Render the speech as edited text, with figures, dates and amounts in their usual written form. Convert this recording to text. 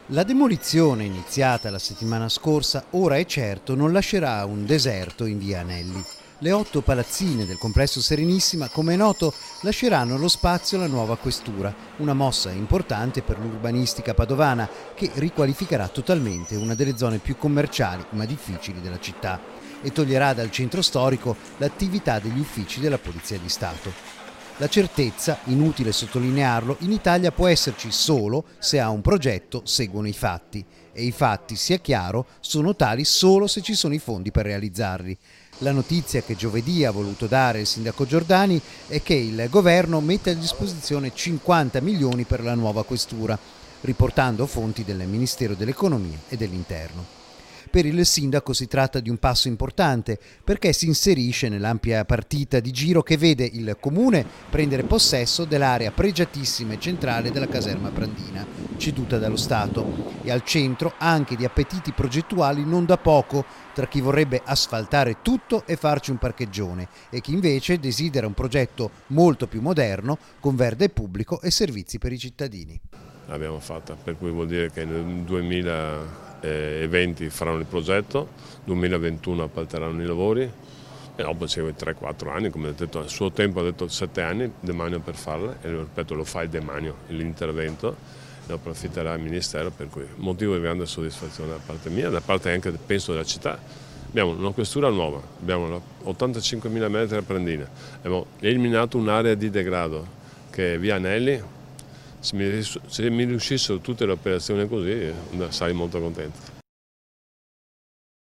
La demolizione iniziata la settimana scorsa ora è certo non lascerà un deserto in via Anelli. Le 8 palazzine del complesso Serenissima, come è noto, lasceranno lo spazio alla nuova questura, una mossa importante per l'urbanistica padovana che riqualificherà totalmente una delle zone più commerciali ma difficili della città e toglierà dal centro storico l'attività degli uffici della Polizia di Stato. La certezza, inutile sottolinearlo, in Italia può esserci solo se a un progetto seguono i fatti. E i fatti, sia chiaro, sono tali solo se ci sono i fondi per realizzarli. La notizia che giovedì ha voluto dare il sindaco Giordani è che il governo mette a disposizione 50 milioni per la nuova questura, riportando fonti del Ministero dell'Economia e dell'Interno. Per il sindaco si tratta di un passo importante perché si inserisce nell'ampia partita di giro che vede il comune prendere possesso dell'area pregiatissima e centrale della caserma Prandina, ceduta dallo Stato, e al centro anche di appetiti progettuali non da poco tra chi vorrebbe asfaltare tutto e farci un parcheggione e chi invece desidera un progetto molto più moderno con verde pubblico e servizi per i cittadini. L'abbiamo fatta, per cui vuol dire che nel 2020 faranno il progetto, 2021 appalteranno i lavori e dopo ci sono 3-4 anni, come ho detto, al suo tempo ha detto 7 anni, demanio per farla e ripeto lo fa il demanio, l'intervento, ne approfitterà il Ministero, per cui motivo di grande soddisfazione da parte mia, da parte anche penso della città. Abbiamo una questura nuova, abbiamo 85.000 metri a Prandina, abbiamo eliminato un'area di degrado che è via Anelli. Se mi riuscissero tutte le operazioni così sarei molto contento.